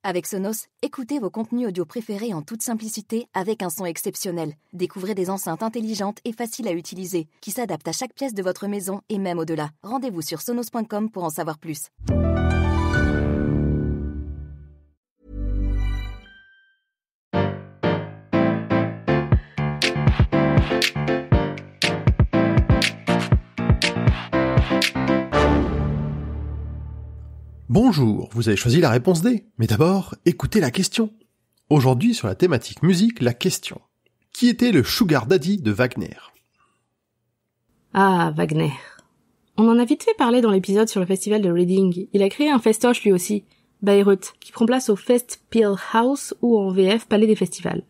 Avec Sonos, écoutez vos contenus audio préférés en toute simplicité avec un son exceptionnel. Découvrez des enceintes intelligentes et faciles à utiliser qui s'adaptent à chaque pièce de votre maison et même au-delà. Rendez-vous sur sonos.com pour en savoir plus. Bonjour, vous avez choisi la réponse D. Mais d'abord, écoutez la question. Aujourd'hui, sur la thématique musique, la question. Qui était le sugar daddy de Wagner ? Ah, Wagner. On en a vite fait parler dans l'épisode sur le festival de Reading. Il a créé un festoche lui aussi, Bayreuth, qui prend place au Festspielhaus ou en VF Palais des Festivals.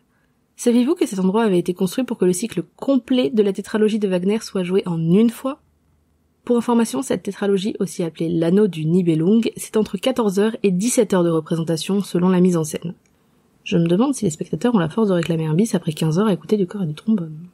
Saviez-vous que cet endroit avait été construit pour que le cycle complet de la tétralogie de Wagner soit joué en une fois ? Pour information, cette tétralogie, aussi appelée l'anneau du Nibelung, c'est entre 14 heures et 17 heures de représentation selon la mise en scène. Je me demande si les spectateurs ont la force de réclamer un bis après 15 heures à écouter du corps et du trombone.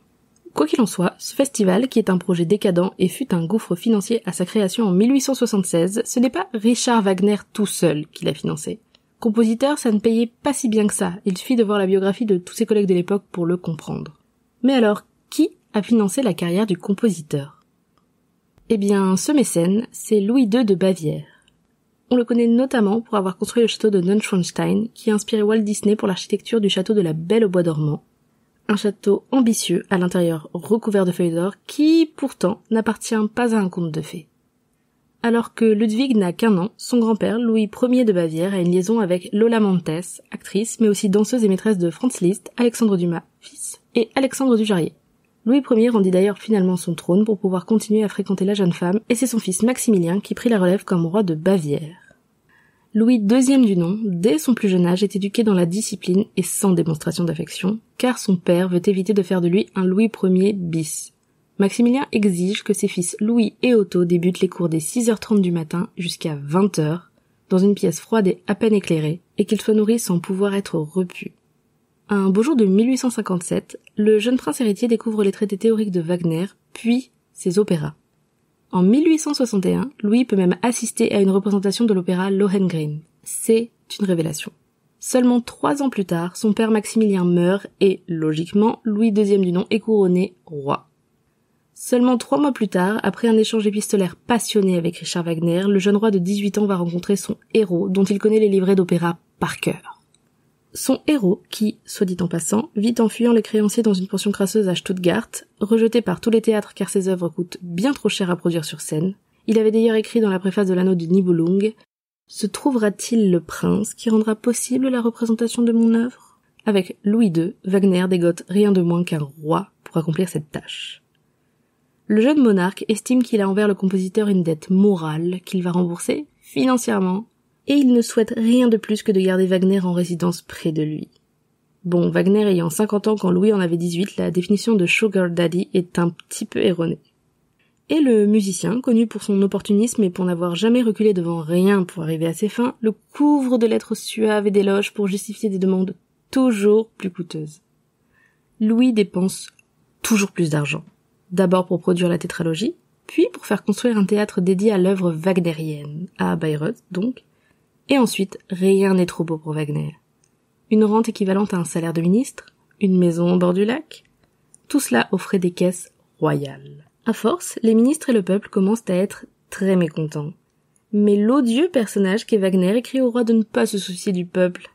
Quoi qu'il en soit, ce festival, qui est un projet décadent et fut un gouffre financier à sa création en 1876, ce n'est pas Richard Wagner tout seul qui l'a financé. Compositeur, ça ne payait pas si bien que ça, il suffit de voir la biographie de tous ses collègues de l'époque pour le comprendre. Mais alors, qui a financé la carrière du compositeur ? Eh bien, ce mécène, c'est Louis II de Bavière. On le connaît notamment pour avoir construit le château de Neuschwanstein, qui a inspiré Walt Disney pour l'architecture du château de la Belle au bois dormant. Un château ambitieux, à l'intérieur recouvert de feuilles d'or, qui, pourtant, n'appartient pas à un conte de fées. Alors que Ludwig n'a qu'1 an, son grand-père, Louis Ier de Bavière, a une liaison avec Lola Montez, actrice, mais aussi danseuse et maîtresse de Franz Liszt, Alexandre Dumas, fils, et Alexandre Dujarrier. Louis Ier rendit d'ailleurs finalement son trône pour pouvoir continuer à fréquenter la jeune femme, et c'est son fils Maximilien qui prit la relève comme roi de Bavière. Louis II du nom, dès son plus jeune âge, est éduqué dans la discipline et sans démonstration d'affection, car son père veut éviter de faire de lui un Louis Ier bis. Maximilien exige que ses fils Louis et Otto débutent les cours dès 6h30 du matin jusqu'à 20h, dans une pièce froide et à peine éclairée, et qu'ils soient nourris sans pouvoir être repus. Un beau jour de 1857, le jeune prince héritier découvre les traités théoriques de Wagner, puis ses opéras. En 1861, Louis peut même assister à une représentation de l'opéra Lohengrin. C'est une révélation. Seulement 3 ans plus tard, son père Maximilien meurt et, logiquement, Louis II du nom est couronné roi. Seulement 3 mois plus tard, après un échange épistolaire passionné avec Richard Wagner, le jeune roi de 18 ans va rencontrer son héros, dont il connaît les livrets d'opéra par cœur. Son héros, qui, soit dit en passant, vit en fuyant les créanciers dans une pension crasseuse à Stuttgart, rejeté par tous les théâtres car ses œuvres coûtent bien trop cher à produire sur scène. Il avait d'ailleurs écrit dans la préface de l'anneau du Nibelung « Se trouvera-t-il le prince qui rendra possible la représentation de mon œuvre ?» Avec Louis II, Wagner dégote rien de moins qu'un roi pour accomplir cette tâche. Le jeune monarque estime qu'il a envers le compositeur une dette morale qu'il va rembourser financièrement, et il ne souhaite rien de plus que de garder Wagner en résidence près de lui. Bon, Wagner ayant 50 ans quand Louis en avait 18, la définition de sugar daddy est un petit peu erronée. Et le musicien, connu pour son opportunisme et pour n'avoir jamais reculé devant rien pour arriver à ses fins, le couvre de lettres suaves et d'éloges pour justifier des demandes toujours plus coûteuses. Louis dépense toujours plus d'argent. D'abord pour produire la tétralogie, puis pour faire construire un théâtre dédié à l'œuvre wagnérienne, à Bayreuth donc, et ensuite, rien n'est trop beau pour Wagner. Une rente équivalente à un salaire de ministre, une maison au bord du lac, tout cela offrait des caisses royales. À force, les ministres et le peuple commencent à être très mécontents. Mais l'odieux personnage qu'est Wagner écrit au roi de ne pas se soucier du peuple.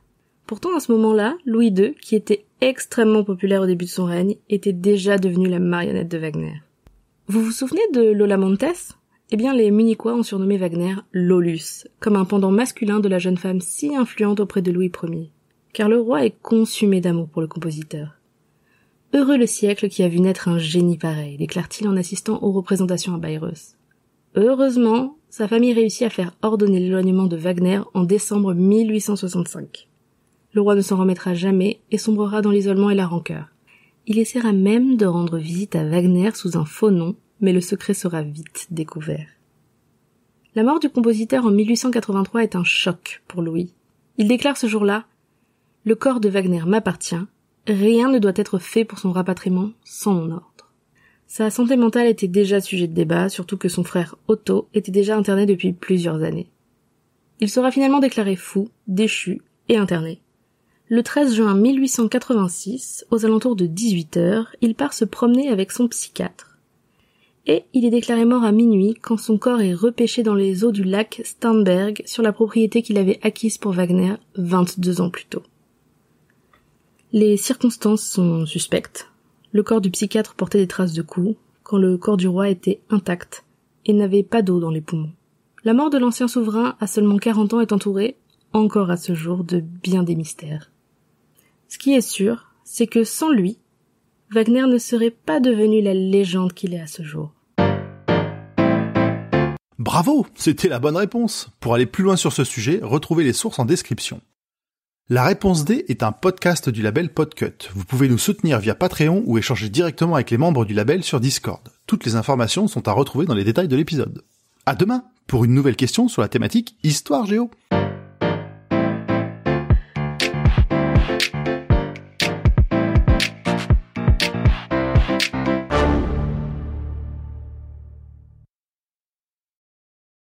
Pourtant, à ce moment-là, Louis II, qui était extrêmement populaire au début de son règne, était déjà devenu la marionnette de Wagner. Vous vous souvenez de Lola Montez ? Eh bien, les Munichois ont surnommé Wagner Lolus, comme un pendant masculin de la jeune femme si influente auprès de Louis Ier. Car le roi est consumé d'amour pour le compositeur. Heureux le siècle qui a vu naître un génie pareil, déclare-t-il en assistant aux représentations à Bayreuth. Heureusement, sa famille réussit à faire ordonner l'éloignement de Wagner en décembre 1865. Le roi ne s'en remettra jamais et sombrera dans l'isolement et la rancœur. Il essaiera même de rendre visite à Wagner sous un faux nom, mais le secret sera vite découvert. La mort du compositeur en 1883 est un choc pour Louis. Il déclare ce jour-là « Le corps de Wagner m'appartient, rien ne doit être fait pour son rapatriement sans mon ordre. » Sa santé mentale était déjà sujet de débat, surtout que son frère Otto était déjà interné depuis plusieurs années. Il sera finalement déclaré fou, déchu, et interné. Le 13 juin 1886, aux alentours de 18h, il part se promener avec son psychiatre. Et il est déclaré mort à minuit quand son corps est repêché dans les eaux du lac Starnberg sur la propriété qu'il avait acquise pour Wagner 22 ans plus tôt. Les circonstances sont suspectes. Le corps du psychiatre portait des traces de coups, quand le corps du roi était intact et n'avait pas d'eau dans les poumons. La mort de l'ancien souverain à seulement 40 ans est entourée, encore à ce jour, de bien des mystères. Ce qui est sûr, c'est que sans lui, Wagner ne serait pas devenu la légende qu'il est à ce jour. Bravo, c'était la bonne réponse. Pour aller plus loin sur ce sujet, retrouvez les sources en description. La réponse D est un podcast du label Podcut. Vous pouvez nous soutenir via Patreon ou échanger directement avec les membres du label sur Discord. Toutes les informations sont à retrouver dans les détails de l'épisode. À demain pour une nouvelle question sur la thématique Histoire Géo.